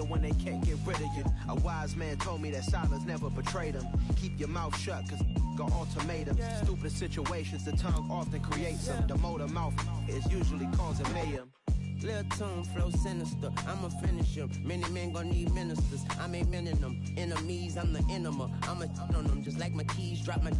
when they can't get rid of you. A wise man told me that silence never betrayed him. Keep your mouth shut, cause got ultimatums. Stupid situations, the tongue often creates them. The motor mouth is usually causing mayhem. Lil' tune, flow sinister, I'ma finish him. Many men gon' need ministers, I ain't mending them. Enemies, I'm the enema, I'ma on them. Just like my keys, drop my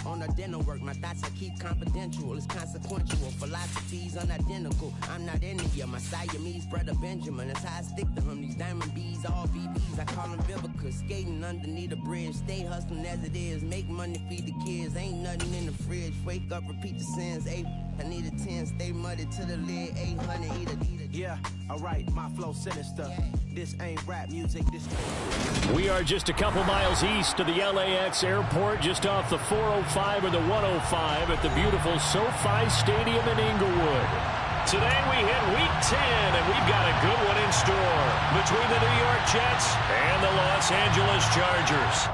on the dinner work. My thoughts I keep confidential, it's consequential. Philosophies unidentical, I'm not India. My Siamese brother Benjamin, that's how I stick to him. These diamond bees, all BBs, I call them Vivica. Skating underneath a bridge, stay hustling as it is. Make money, feed the kids, ain't nothing in the fridge. Wake up, repeat the sins, I need a 10, stay muddy to the lid, 800, eat a. Yeah, alright, my flow sinister. This ain't rap music, this. We are just a couple miles east of the LAX airport, just off the 405 or the 105 at the beautiful SoFi Stadium in Inglewood. Today we hit week 10, and we've got a good one in store between the New York Jets and the Los Angeles Chargers.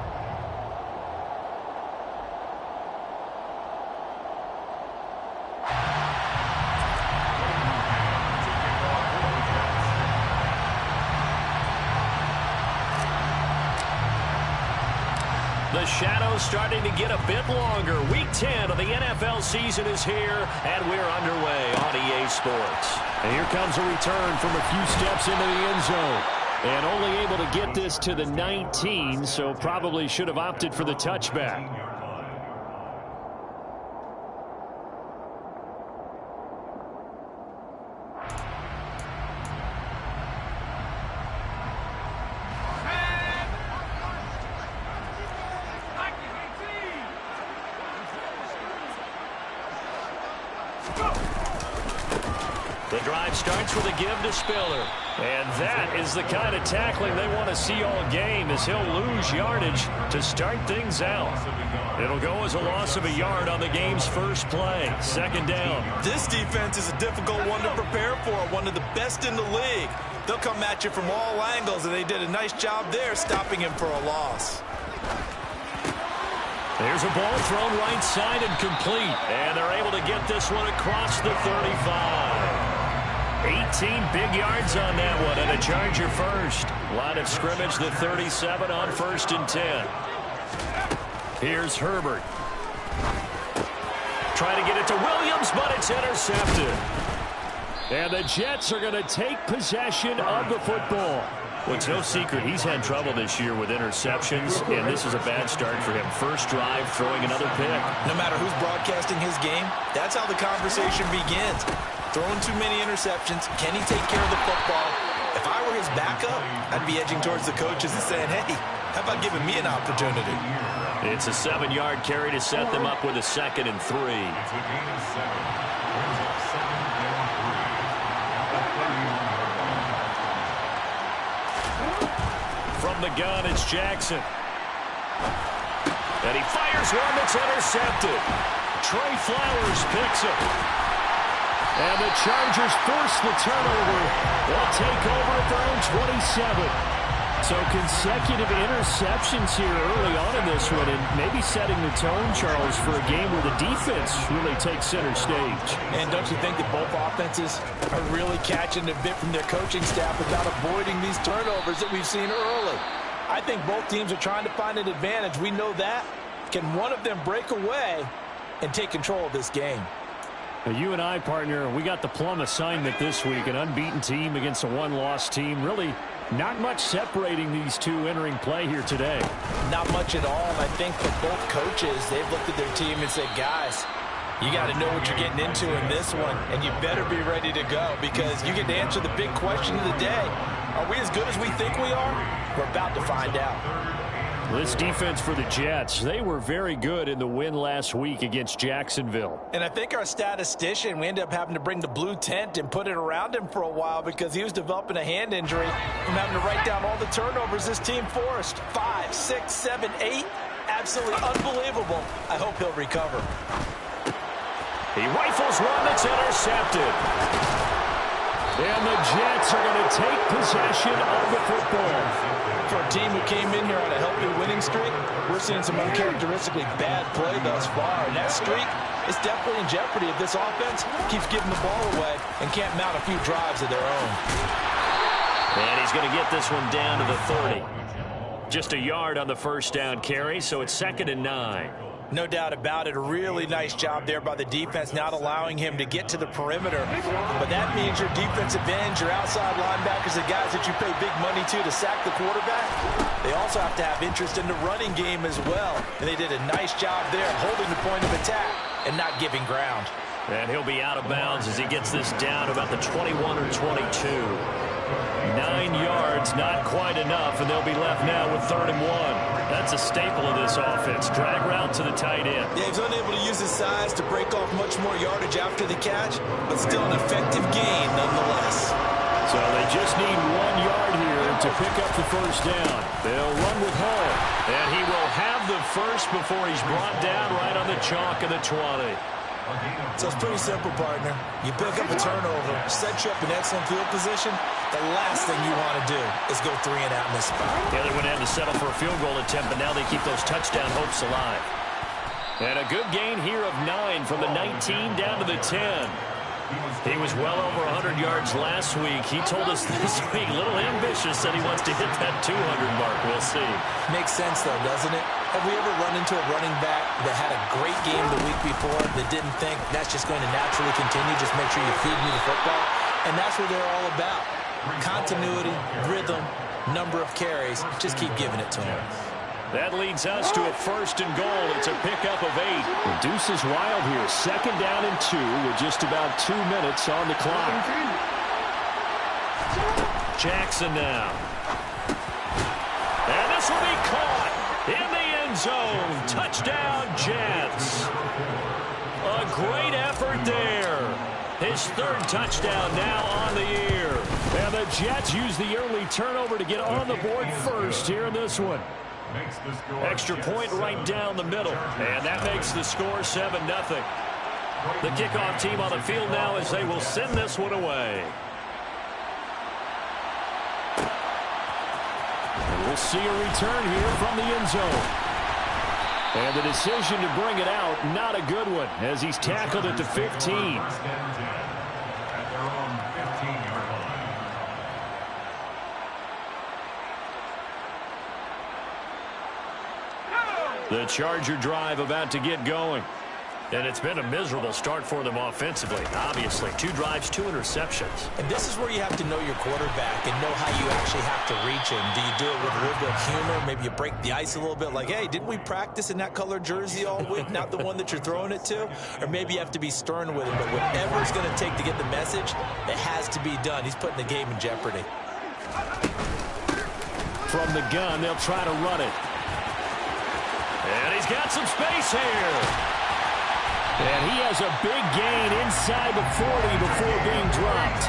The shadow's starting to get a bit longer. Week 10 of the NFL season is here, and we're underway on EA Sports. And here comes a return from a few steps into the end zone. And only able to get this to the 19, so probably should have opted for the touchback. The drive starts with a give to Spiller. And that is the kind of tackling they want to see all game, as he'll lose yardage to start things out. It'll go as a loss of a yard on the game's first play. Second down. This defense is a difficult one to prepare for, one of the best in the league. They'll come at you from all angles, and they did a nice job there stopping him for a loss. There's a ball thrown right side and complete. And they're able to get this one across the 35. 18 big yards on that one, and a Charger first. Line of scrimmage, the 37 on 1st and 10. Here's Herbert. Trying to get it to Williams, but it's intercepted. And the Jets are going to take possession of the football. Well, it's no secret he's had trouble this year with interceptions, and this is a bad start for him. First drive, throwing another pick. No matter who's broadcasting his game, that's how the conversation begins. Throwing too many interceptions, can he take care of the football? If I were his backup, I'd be edging towards the coaches and saying, hey, how about giving me an opportunity? It's a 7-yard carry to set them up with a 2nd and 3. From the gun, it's Jackson. And he fires one that's intercepted. Trey Flowers picks it. And the Chargers force the turnover. They'll take over at their own 27. So consecutive interceptions here early on in this one, and maybe setting the tone, Charles, for a game where the defense really takes center stage. And don't you think that both offenses are really catching a bit from their coaching staff about avoiding these turnovers that we've seen early? I think both teams are trying to find an advantage. We know that. Can one of them break away and take control of this game? Now, you and I, partner, we got the plum assignment this week, an unbeaten team against a one-loss team. Really not much separating these two entering play here today. Not much at all. I think that both coaches, they've looked at their team and said, guys, you got to know what you're getting into in this one, and you better be ready to go because you get to answer the big question of the day. Are we as good as we think we are? We're about to find out. This defense for the Jets, they were very good in the win last week against Jacksonville. And I think our statistician, we ended up having to bring the blue tent and put it around him for a while because he was developing a hand injury from having to write down all the turnovers this team forced. 5, 6, 7, 8. Absolutely unbelievable. I hope he'll recover. He rifles one that's intercepted. And the Jets are going to take possession of the football. For a team who came in here on a healthy winning streak, we're seeing some uncharacteristically bad play thus far. And that streak is definitely in jeopardy if this offense keeps giving the ball away and can't mount a few drives of their own. And he's going to get this one down to the 30. Just a yard on the first down carry, so it's 2nd and 9. No doubt about it. A really nice job there by the defense, not allowing him to get to the perimeter. But that means your defensive ends, your outside linebackers, the guys that you pay big money to sack the quarterback, they also have to have interest in the running game as well. And they did a nice job there holding the point of attack and not giving ground. And he'll be out of bounds as he gets this down about the 21 or 22. 9 yards, not quite enough, and they'll be left now with 3rd and 1. That's a staple of this offense. Drag route to the tight end. Yeah, he's unable to use his size to break off much more yardage after the catch, but still an effective gain nonetheless. So they just need 1 yard here to pick up the first down. They'll run with Hall, and he will have the first before he's brought down right on the chalk of the 20. So it's pretty simple, partner. You pick up a turnover, set you up in excellent field position. The last thing you want to do is go 3 and out in this spot. Yeah, they went in to settle for a field goal attempt, but now they keep those touchdown hopes alive. And a good gain here of 9 from the 19 down to the 10. He was well over 100 yards last week. He told us this week, a little ambitious, said he wants to hit that 200 mark. We'll see. Makes sense, though, doesn't it? Have we ever run into a running back that had a great game the week before that didn't think that's just going to naturally continue? Just make sure you feed me the football. And that's what they're all about. Continuity, rhythm, number of carries. Just keep giving it to him. That leads us to a 1st and goal. It's a pickup of 8. The deuce is wild here. 2nd down and 2 with just about 2 minutes on the clock. Jackson now. And this will be caught in the end zone. Touchdown, Jets. A great effort there. His 3rd touchdown now on the year. And the Jets use the early turnover to get on the board first here in this one. Extra point right down the middle. And that makes the score 7-0. The kickoff team on the field now as they will send this one away. And we'll see a return here from the end zone. And the decision to bring it out, not a good one, as he's tackled at the 15. The Charger drive about to get going. And it's been a miserable start for them offensively, obviously. 2 drives, 2 interceptions. And this is where you have to know your quarterback and know how you actually have to reach him. Do you do it with a little bit of humor? Maybe you break the ice a little bit like, hey, didn't we practice in that color jersey all week, not the one that you're throwing it to? Or maybe you have to be stern with him. But whatever it's going to take to get the message, it has to be done. He's putting the game in jeopardy. From the gun, they'll try to run it. And he's got some space here. And he has a big gain inside the 40 before being dropped.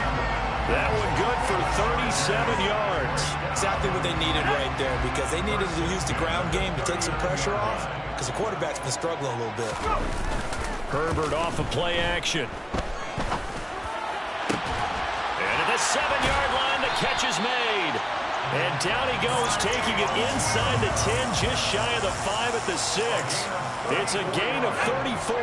That one good for 37 yards. Exactly what they needed right there, because they needed to use the ground game to take some pressure off, because the quarterback's been struggling a little bit. Herbert off of play action. And at the 7-yard line, the catch is made. And down he goes, taking it inside the 10, just shy of the 5 at the 6. It's a gain of 34.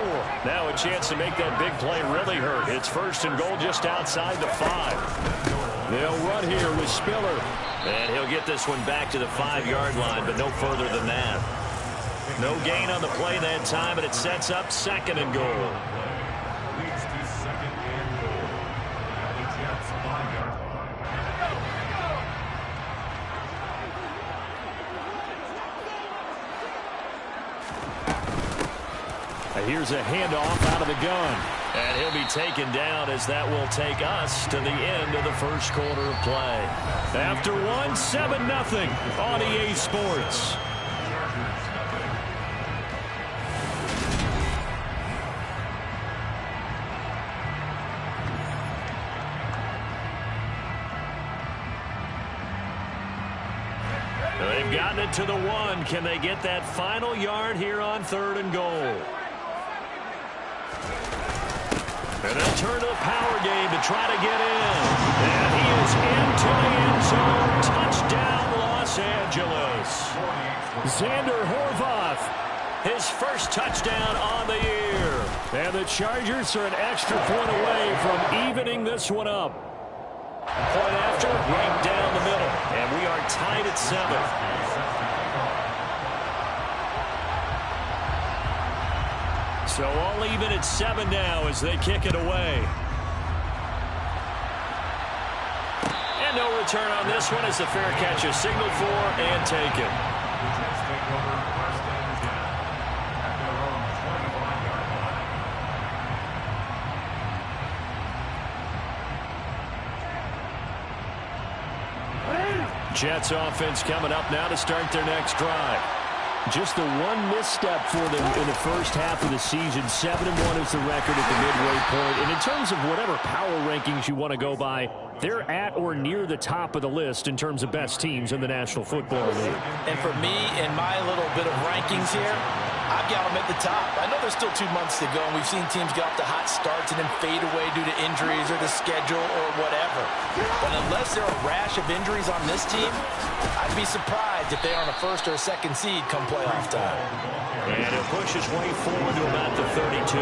Now a chance to make that big play really hurt. It's 1st and goal just outside the 5. They'll run here with Spiller. And he'll get this one back to the 5-yard line, but no further than that. No gain on the play that time, and it sets up 2nd and goal. Here's a handoff out of the gun. And he'll be taken down as that will take us to the end of the 1st quarter of play. After 7-0 on EA Sports. They've gotten it to the 1. Can they get that final yard here on 3rd and goal? And they'll turn to the power game to try to get in. And he is into the end zone. Touchdown, Los Angeles. Xander Horvath, his 1st touchdown on the year. And the Chargers are an extra point away from evening this one up. Point after, right down the middle. And we are tied at 7. So all even at 7 now as they kick it away. And no return on this one as the fair catch is signaled for and taken. Jets offense coming up now to start their next drive. Just the one misstep for them in the first half of the season. 7-1 is the record at the midway point. And in terms of whatever power rankings you want to go by, they're at or near the top of the list in terms of best teams in the National Football League. And for me, in my little bit of rankings here, I've got them at the top. I know there's still 2 months to go, and we've seen teams get off to hot starts and then fade away due to injuries or the schedule or whatever. But unless there are a rash of injuries on this team, I'd be surprised if they are on a first or a second seed come playoff time. And he'll push his way forward to about the 32.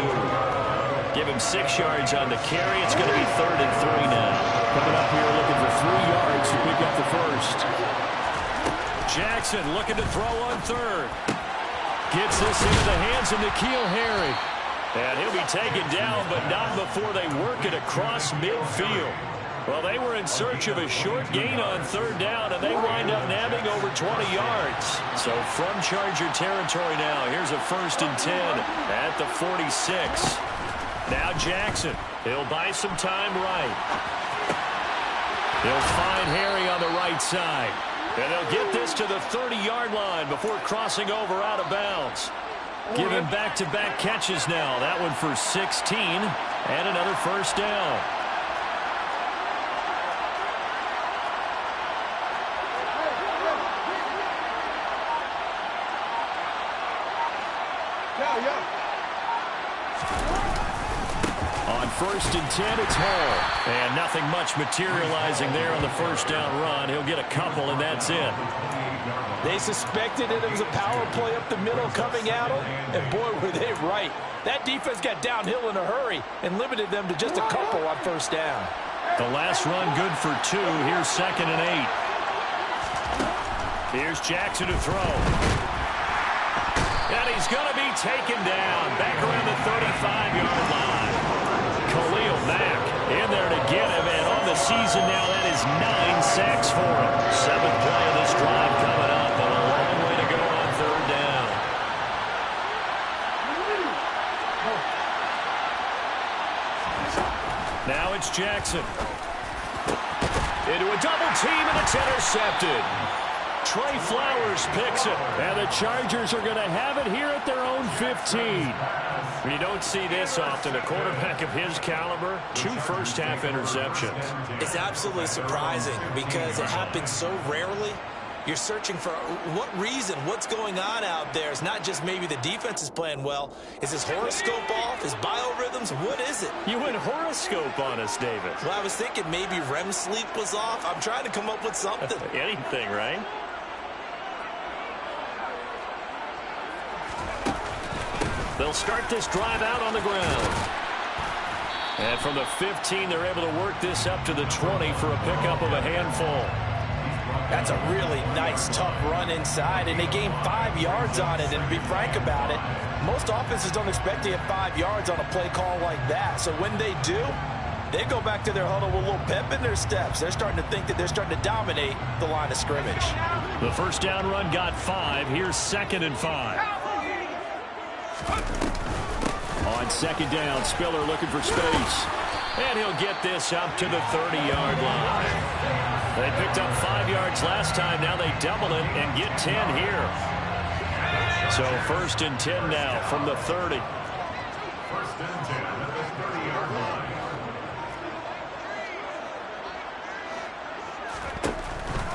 Give him 6 yards on the carry. It's going to be 3rd and 3 now. Coming up here looking for 3 yards to pick up the first. Jackson looking to throw on 3rd. Gets this into the hands of N'Keal Harry. And he'll be taken down, but not before they work it across midfield. Well, they were in search of a short gain on 3rd down, and they wind up nabbing over 20 yards. So from Charger territory now, here's a 1st and 10 at the 46. Now Jackson. He'll buy some time right. He'll find Harry on the right side. And they'll get this to the 30-yard line before crossing over out of bounds. Giving back-to-back catches now. That one for 16 and another 1st down. On 1st and 10, it's Hall. And nothing much materializing there on the 1st down run. He'll get a couple, and that's it. They suspected it was a power play up the middle coming at them, and boy, were they right. That defense got downhill in a hurry and limited them to just a couple on 1st down. The last run good for 2. Here's 2nd and 8. Here's Jackson to throw. And he's going to be taken down back around the 35-yard line. Khalil Mack in there to get him, and on the season now, that is 9 sacks for him. 7th play of this drive coming up, and a long way to go on 3rd down. Now it's Jackson. Into a double team, and it's intercepted. Trey Flowers picks it, and the Chargers are going to have it here at their own 15. You don't see this often. A quarterback of his caliber, 2 first-half interceptions. It's absolutely surprising because it happens so rarely. You're searching for what reason, what's going on out there. It's not just maybe the defense is playing well. Is his horoscope off? His biorhythms? What is it? You went horoscope on us, David. Well, I was thinking maybe REM sleep was off. I'm trying to come up with something. Anything, right? They'll start this drive out on the ground. And from the 15, they're able to work this up to the 20 for a pickup of a handful. That's a really nice, tough run inside, and they gained 5 yards on it. And to be frank about it, most offenses don't expect to get 5 yards on a play call like that. So when they do, they go back to their huddle with a little pep in their steps. They're starting to think that they're starting to dominate the line of scrimmage. The 1st down run got 5. Here's 2nd and 5. On 2nd down, Spiller looking for space. And he'll get this up to the 30-yard line. They picked up 5 yards last time. Now they double it and get 10 here. So 1st and 10 now from the 30. 1st and 10 at the 30-yard line.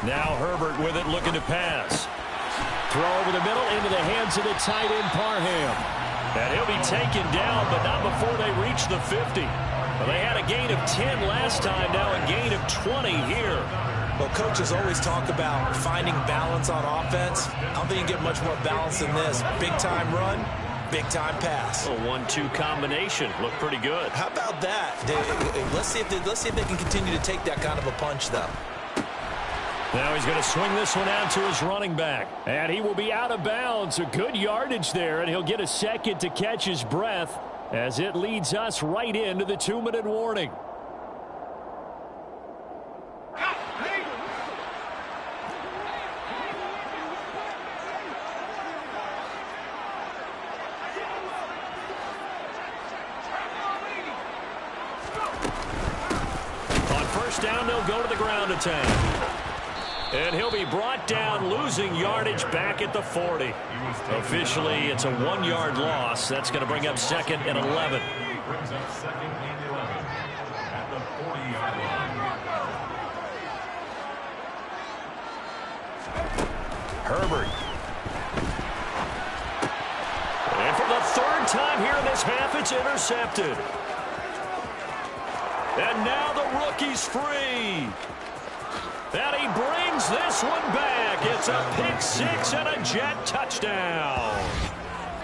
Now Herbert with it, looking to pass. Throw over the middle into the hands of the tight end, Parham. And he'll be taken down, but not before they reach the 50. Well, they had a gain of 10 last time, now a gain of 20 here. Well, coaches always talk about finding balance on offense. I don't think you can get much more balance than this. Big-time run, big-time pass. A 1-2 combination. Looked pretty good. How about that? Let's see if they can continue to take that kind of a punch, though. Now he's going to swing this one out to his running back. And he will be out of bounds. A good yardage there, and he'll get a second to catch his breath as it leads us right into the 2-minute warning. On first down, they'll go to the ground attack. And he'll be brought down, losing yardage back at the 40. Officially, it's a 1-yard loss. That's going to bring up second and 11. Brings up second and 11 at the 40-yard line. Herbert. And for the third time here in this half, it's intercepted. And now the rookie's free. And he brings this one back. It's a pick six and a Jet touchdown.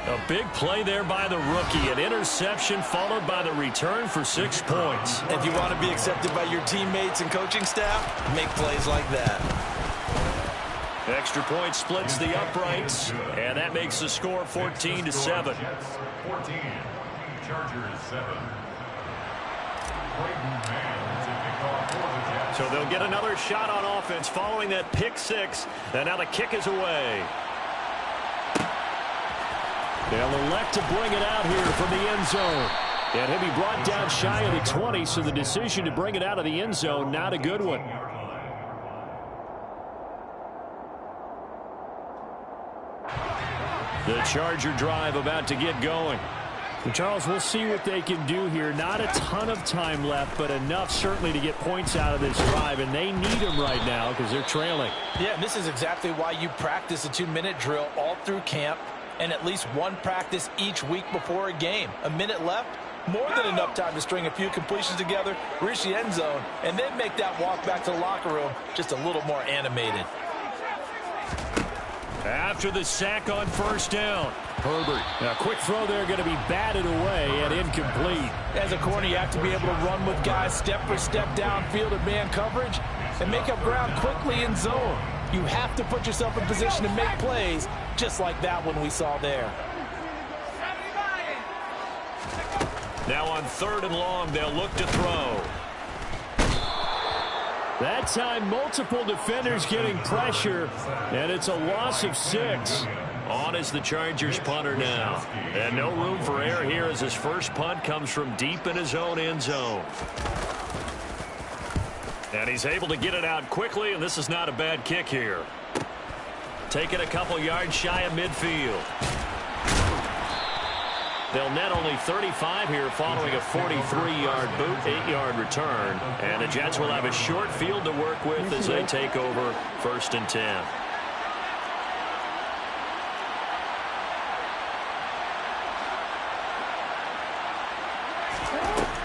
A big play there by the rookie. An interception followed by the return for 6 points. If you want to be accepted by your teammates and coaching staff, make plays like that. Extra point splits the uprights, and that makes the score 14-7. Jets 14, Chargers 7. So they'll get another shot on offense following that pick six. And now the kick is away. They'll elect to bring it out here from the end zone. And he'll be brought down shy of the 20, so the decision to bring it out of the end zone, not a good one. The Charger drive about to get going. And Charles, we'll see what they can do here. Not a ton of time left, but enough certainly to get points out of this drive, and they need them right now because they're trailing. Yeah, and this is exactly why you practice a 2-minute drill all through camp and at least one practice each week before a game. A minute left, more than enough time to string a few completions together, reach the end zone, and then make that walk back to the locker room just a little more animated. After the sack on first down, Herbert. A quick throw there going to be batted away and incomplete. As a corner, you have to be able to run with guys step for step downfield in man coverage and make up ground quickly in zone. You have to put yourself in position to make plays just like that one we saw there. Now on third and long, they'll look to throw. That time, multiple defenders getting pressure, and it's a loss of 6. On is the Chargers punter now. And no room for error here as his first punt comes from deep in his own end zone. And he's able to get it out quickly, and this is not a bad kick here. Taking a couple yards shy of midfield. They'll net only 35 here following a 43-yard boot, 8-yard return. And the Jets will have a short field to work with as they take over first and 10.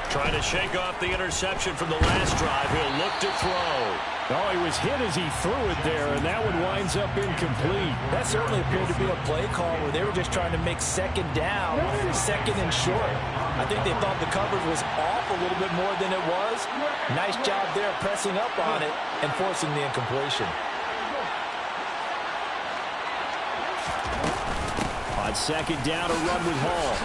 Trying to shake off the interception from the last drive. He'll look to throw. Oh, he was hit as he threw it there, and that one winds up incomplete. That certainly appeared to be a play call where they were just trying to make second down, second and short. I think they thought the coverage was off a little bit more than it was. Nice job there pressing up on it and forcing the incompletion. On second down, a run with Hall.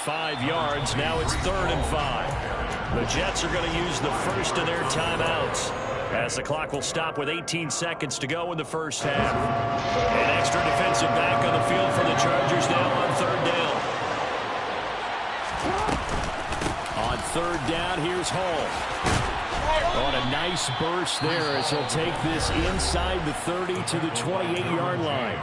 5 yards. Now it's 3rd and 5. The Jets are going to use the first of their timeouts as the clock will stop with 18 seconds to go in the first half. An extra defensive back on the field for the Chargers now on 3rd down. On 3rd down, here's Hall. On a nice burst there as he'll take this inside the 30 to the 28-yard line.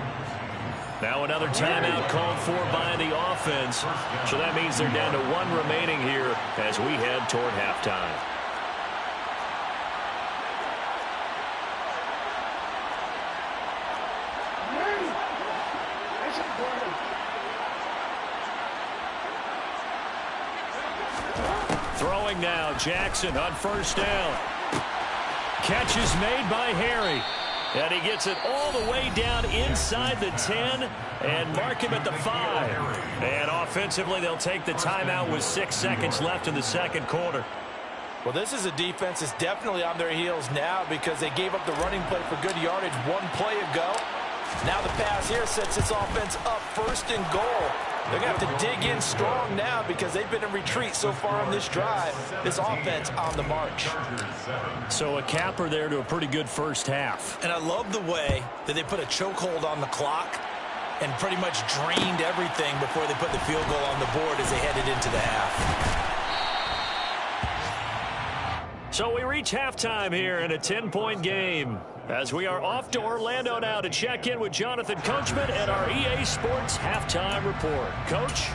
Now another timeout called for by the offense. So that means they're down to 1 remaining here as we head toward halftime. Throwing now, Jackson on first down. Catch is made by Harry. And he gets it all the way down inside the 10 and mark him at the 5. And offensively, they'll take the timeout with 6 seconds left in the second quarter. Well, this is a defense that's definitely on their heels now because they gave up the running play for good yardage one play ago. Now the pass here sets this offense up 1st and goal. They're going to have to dig in strong now because they've been in retreat so far on this drive. This offense on the march. So a capper there to a pretty good first half. And I love the way that they put a chokehold on the clock and pretty much drained everything before they put the field goal on the board as they headed into the half. So we reach halftime here in a 10-point game as we are off to Orlando now to check in with Jonathan Coachman and our EA Sports Halftime Report. Coach?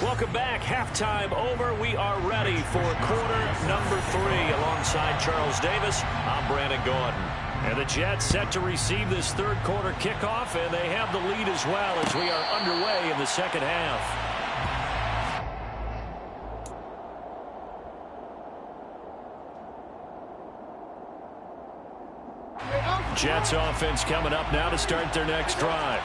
Welcome back. Halftime over. We are ready for quarter number 3 alongside Charles Davis. I'm Brandon Gordon. And the Jets set to receive this third quarter kickoff, and they have the lead as well as we are underway in the second half. Jets offense coming up now to start their next drive.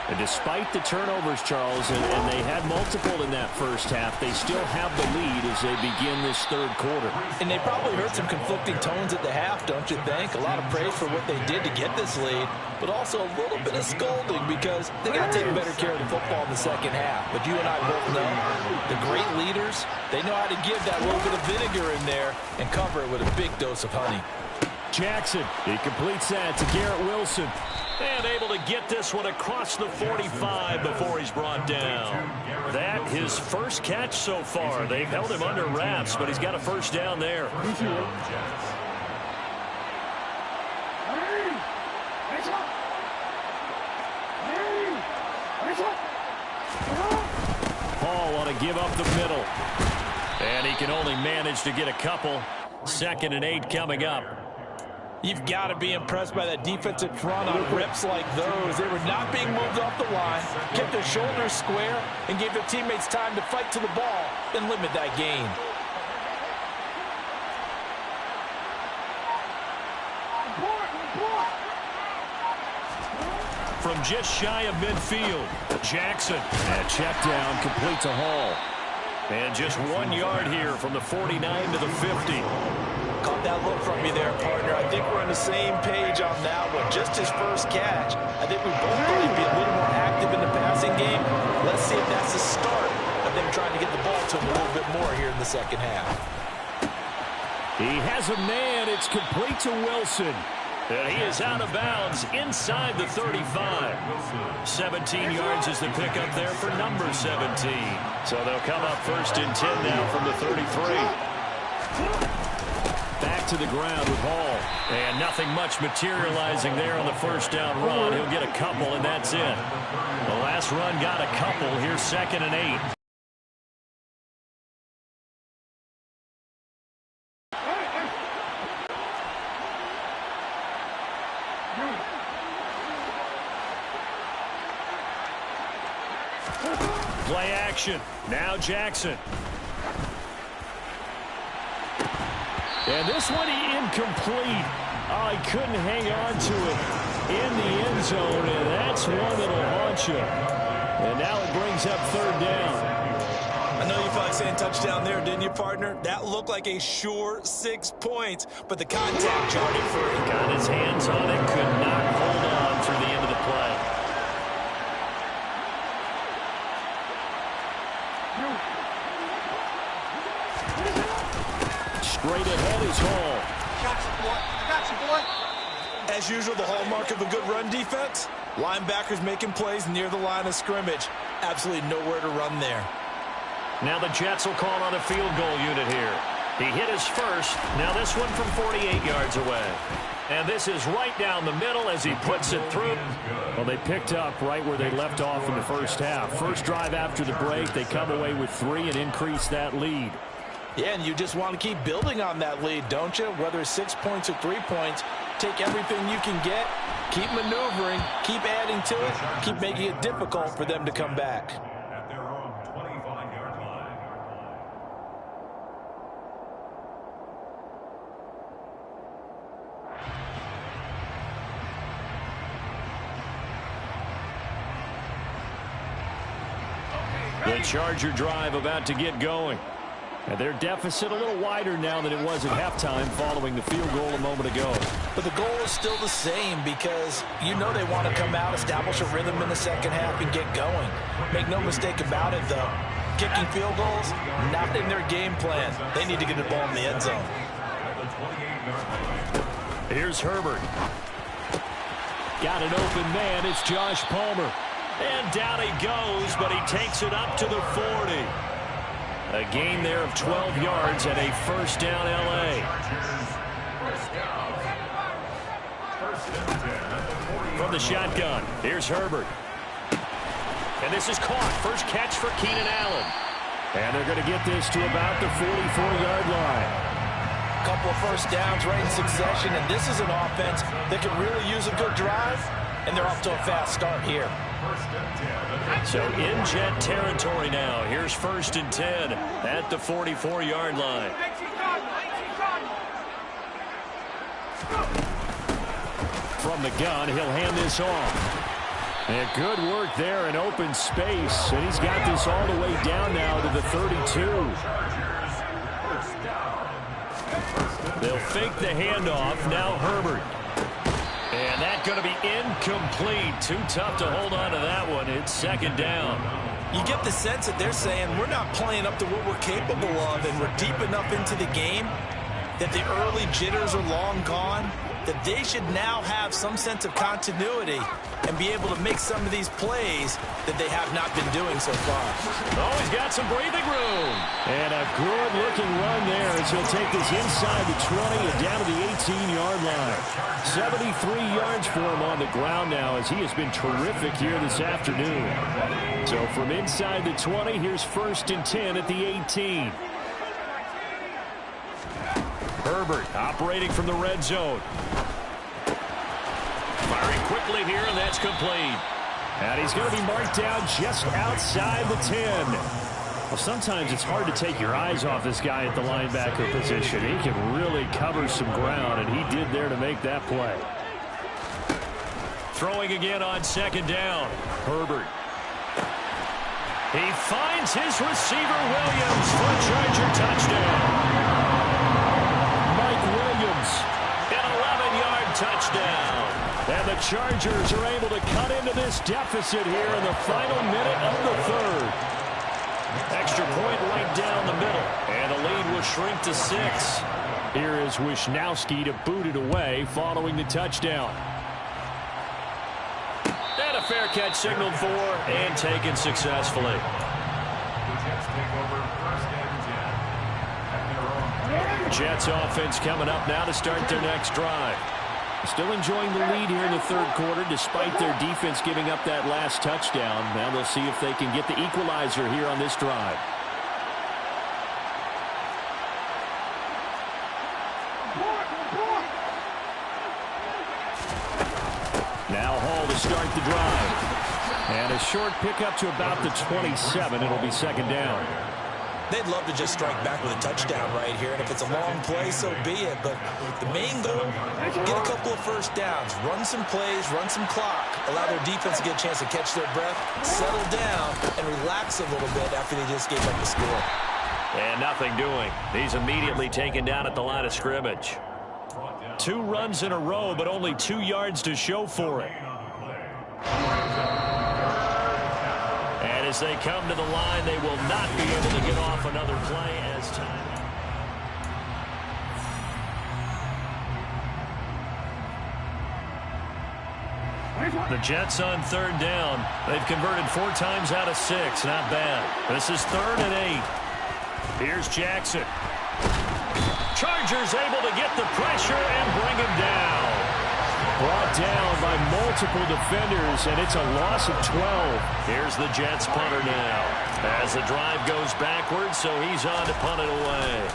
And despite the turnovers, Charles, and they had multiple in that first half, they still have the lead as they begin this third quarter. And they probably heard some conflicting tones at the half, don't you think? A lot of praise for what they did to get this lead, but also a little bit of scolding because they got to take better care of the football in the second half. But you and I both know the great leaders, they know how to give that little bit of vinegar in there and cover it with a big dose of honey. Jackson, he completes that to Garrett Wilson. And able to get this one across the 45 before he's brought down. That his first catch so far. They've held him under wraps, but he's got a first down there. Paul want to give up the middle. And he can only manage to get a couple. 2nd and 8 coming up. You've got to be impressed by that defensive front on rips like those. They were not being moved off the line, kept their shoulders square, and gave their teammates time to fight to the ball and limit that gain. From just shy of midfield, Jackson. And check down, complete to Hall. And just 1 yard here from the 49 to the 50. Caught that look from you there, partner. I think we're on the same page on that one. Just his first catch. I think we both thought he'd be a little more active in the passing game. Let's see if that's the start of them trying to get the ball to him a little bit more here in the second half. He has a man. It's complete to Wilson. And he is out of bounds inside the 35. 17 yards is the pickup there for number 17. So they'll come up 1st and 10 now from the 33. Back to the ground with Hall. And nothing much materializing there on the first down run. He'll get a couple, and that's it. The last run got a couple. Here's 2nd and 8. Play action. Now Jackson. And this one incomplete. Oh, he couldn't hang on to it in the end zone, and that's one that'll haunt you. And now it brings up 3rd down. I know you thought saying touchdown there, didn't you, partner? That looked like a sure 6 points, but the contact jarred it free. Got his hands on it, could not hold on through the end of the play. Straight ahead is Hall. I got you, boy. As usual, the hallmark of a good run defense, linebackers making plays near the line of scrimmage. Absolutely nowhere to run there. Now the Jets will call on a field goal unit here. He hit his first. Now this one from 48 yards away. And this is right down the middle as he puts it through. Well, they picked up right where they left off in the first half. First drive after the break, they come away with 3 and increase that lead. Yeah, and you just want to keep building on that lead, don't you? Whether it's 6 points or 3 points, take everything you can get, keep maneuvering, keep adding to it, keep making it difficult for them to come back. The Charger drive about to get going. And their deficit a little wider now than it was at halftime following the field goal a moment ago. But the goal is still the same because you know they want to come out, establish a rhythm in the second half, and get going. Make no mistake about it, though. Kicking field goals, not in their game plan. They need to get the ball in the end zone. Here's Herbert. Got an open man. It's Josh Palmer. And down he goes, but he takes it up to the 40. A gain there of 12 yards and a first down L.A. From the shotgun, here's Herbert. And this is caught. First catch for Keenan Allen. And they're going to get this to about the 44-yard line. Couple of first downs right in succession, and this is an offense that can really use a good drive, and they're off to a fast start here. So in Jet territory now. Here's 1st and 10 at the 44-yard line. From the gun, he'll hand this off. And good work there in open space. And he's got this all the way down now to the 32. They'll fake the handoff. Now Herbert. And that's going to be incomplete. Too tough to hold on to that one. It's 2nd down. You get the sense that they're saying we're not playing up to what we're capable of, and we're deep enough into the game that the early jitters are long gone, that they should now have some sense of continuity and be able to make some of these plays that they have not been doing so far. Oh, he's got some breathing room. And a good-looking run there as he'll take this inside the 20 and down to the 18-yard line. 73 yards for him on the ground now as he has been terrific here this afternoon. So from inside the 20, here's 1st and 10 at the 18. Herbert operating from the red zone. Firing quickly here, and that's complete. And he's going to be marked down just outside the 10. Well, sometimes it's hard to take your eyes off this guy at the linebacker position. He can really cover some ground, and he did there to make that play. Throwing again on 2nd down. Herbert. He finds his receiver, Williams, for a Charger touchdown. Williams, an 11-yard touchdown. And the Chargers are able to cut into this deficit here in the final minute of the 3rd. Extra point right down the middle. And the lead will shrink to 6. Here is Wisnowski to boot it away following the touchdown. And a fair catch signaled for and taken successfully. Jets offense coming up now to start their next drive. Still enjoying the lead here in the 3rd quarter despite their defense giving up that last touchdown. Now they'll see if they can get the equalizer here on this drive. Now Hall to start the drive. And a short pickup to about the 27. It'll be 2nd down. They'd love to just strike back with a touchdown right here, and if it's a long play, so be it. But the main goal, get a couple of first downs, run some plays, run some clock, allow their defense to get a chance to catch their breath, settle down, and relax a little bit after they just gave up the score. And nothing doing. He's immediately taken down at the line of scrimmage. 2 runs in a row, but only 2 yards to show for it. And as they come to the line, they will not be able to get off another play as time. The Jets on 3rd down. They've converted 4 times out of 6. Not bad. This is 3rd and 8. Here's Jackson. Chargers able to get the pressure and bring him down. Brought down by multiple defenders, and it's a loss of 12. Here's the Jets punter now. As the drive goes backwards, so he's on to punt it away.